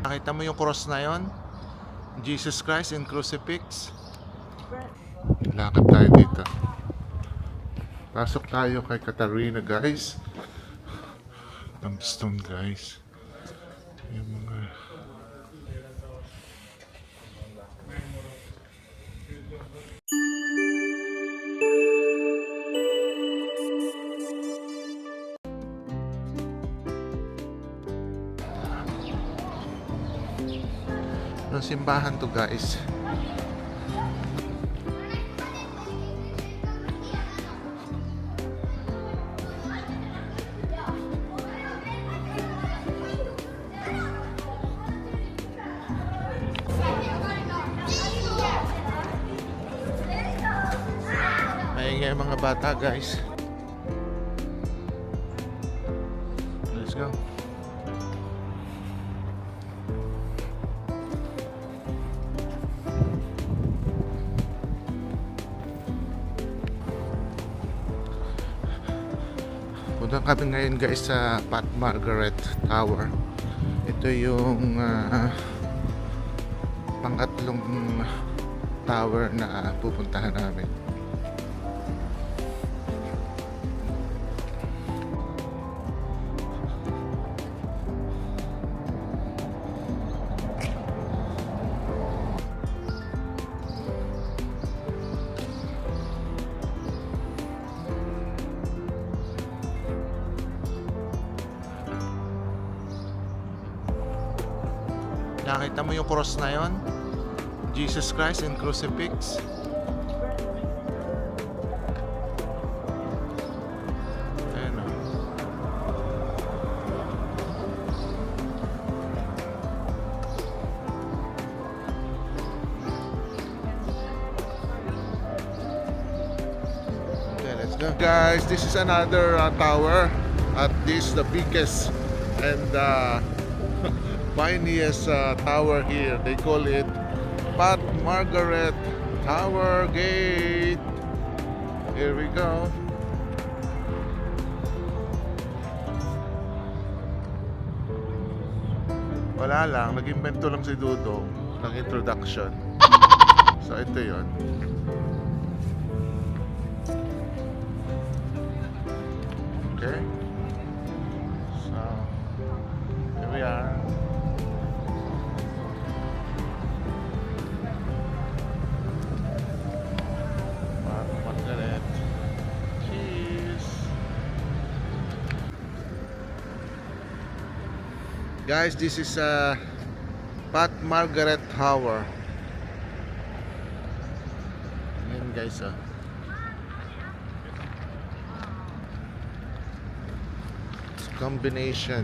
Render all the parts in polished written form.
Nakita mo yung cross na yon? Jesus Christ and Crucifix. Lakad tayo dito. Pasok tayo kay Katarina, guys. Ang stone, guys. Yung mga... Anong simbahan to, guys? Maingay mga bata, guys. Let's go. Punta kami ngayon, guys, sa Pat Margaret Tower. Ito yung pangatlong tower na pupuntahan namin. Nakita mo yung cross na yon? Jesus Christ and Crucifix. Ayan o. Okay, let's go. Guys, this is another tower. At this the biggest and finest tower here. They call it Pat Margaret Tower Gate. Here we go. Wala lang, nag-invento lang si Dudong ng introduction. So ito yon. Okay. So here we are. Guys, this is Pat Margaret Tower. Ayan, guys, it's a combination.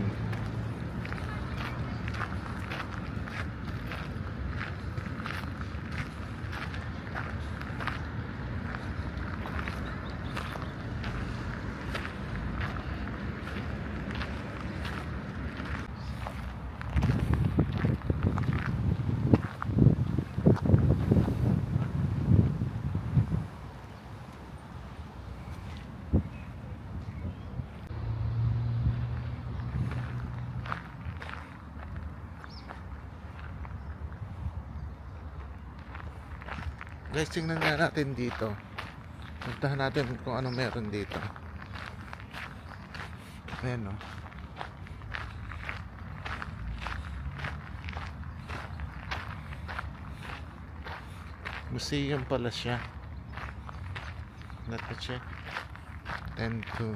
Guys, tingnan nga natin dito. Puntahan natin kung ano meron dito. Ayan o. Museum pala siya. Let me check. 10-2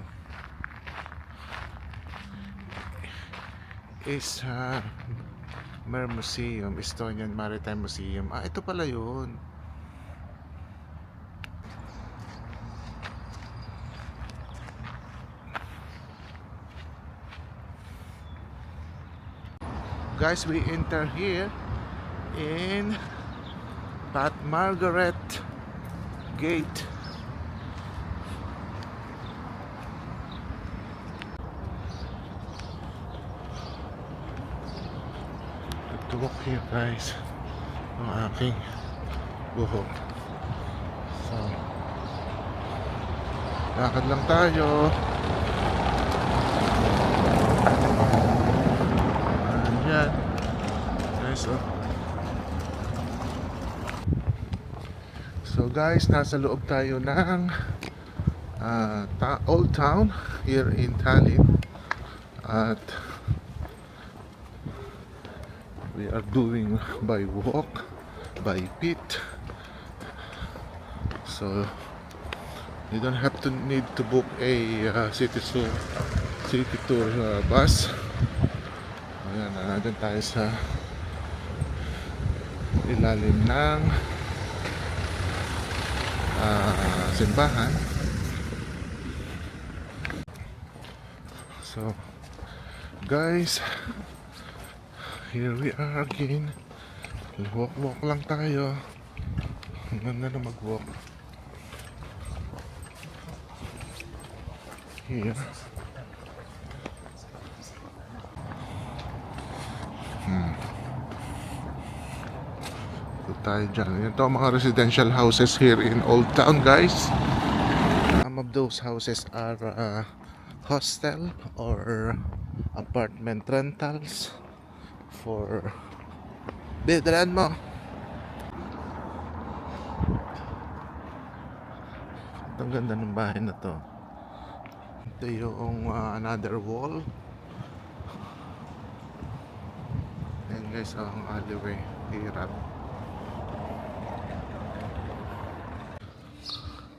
is Mer Museum, Estonian Maritime Museum. Ah, ito pala yun. Guys, we enter here in Pat Margaret Gate. To walk here, guys, ang aking buhok. So, lakad lang tayo. Ayan. guys, nasa loob tayo ng Old Town here in Tallinn. At we are doing by walk, by feet. So you don't have to need to book a city tour bus. Ayan, nandun tayo sa ilalim ng simbahan. So guys, here we are again. Walk lang tayo. Ang ganda na mag-walk here. Ito tayo dyan. Ito ang mga residential houses here in Old Town, guys. Some of those houses are hostel or apartment rentals for bedran mo. Ang ganda ng bahay na to. Ito yung another wall. Ayan guys, ang alleyway. Hirap.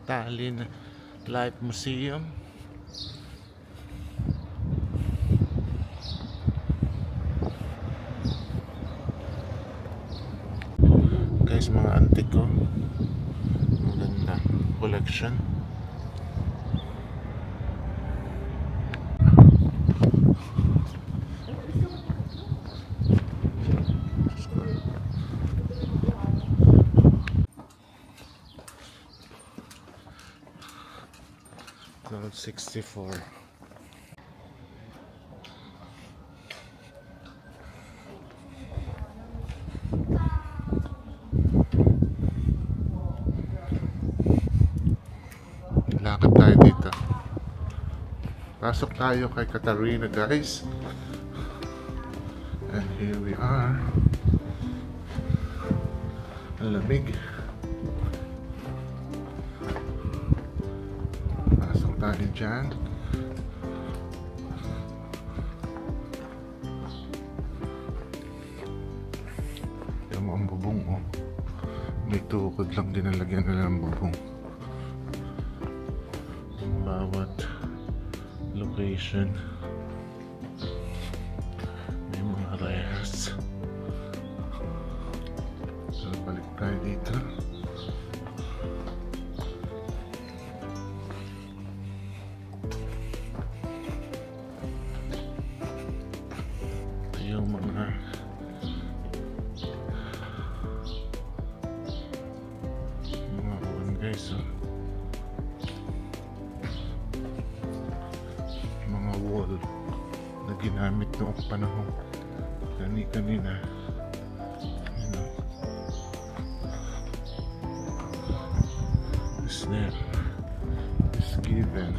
Tallinn Life Museum. Guys, mga antiko. Maganda collection. Cloud 64. Lakad tayo dito. Pasok tayo kay Katarina, guys. And here we are. Ang lamig. Pasok tayo dyan. Yung ang bubong, oh. May tukod lang din ang lagyan nila ng bubong. Bawat location may mga rares. So balik tayo dito. Ito yung mga uwan, guys, oh. Wall na ginamit noong panahon kanina. You know, is there is given.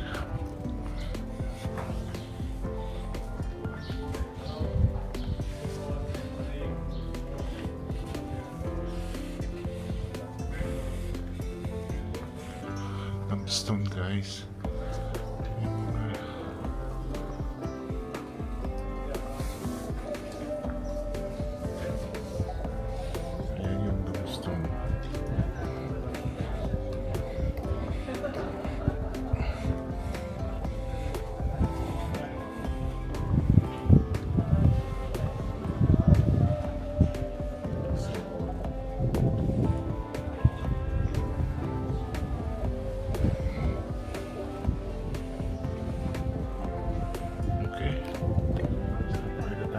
Tombstone, guys.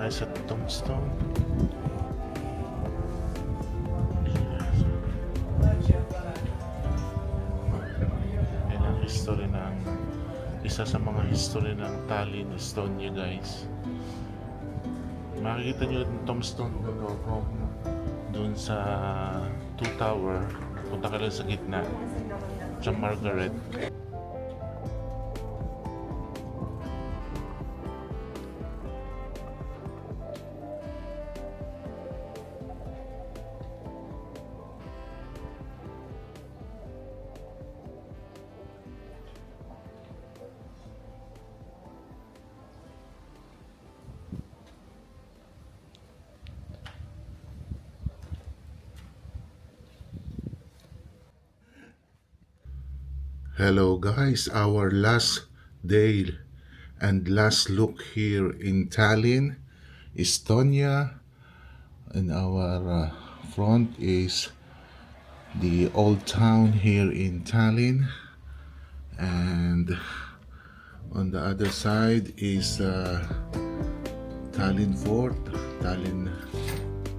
Sa Tombstone. Yan ang history ng isa sa mga history ng Tallinn, Estonia, guys. Makikita nyo yung Tombstone doon sa Two Tower. Punta ka lang sa gitna sa Margaret. Hello guys, our last day and last look here in Tallinn, Estonia. And our front is the old town here in Tallinn, and on the other side is Tallinn Fort, Tallinn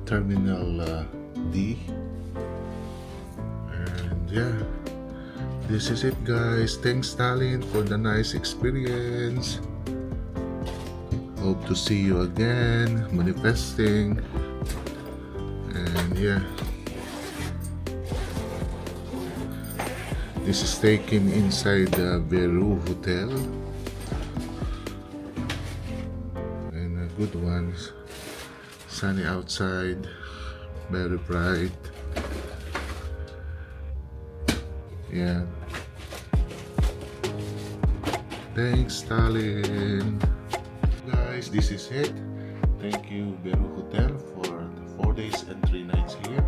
Terminal D. And yeah, this is it guys. Thanks Tallinn for the nice experience. Hope to see you again manifesting. And yeah, this is taken inside the Veru Hotel, and a good one. Sunny outside, very bright. Yeah, thanks Tallinn. Guys, this is it. Thank you Veru Hotel for the 4 days and 3 nights here.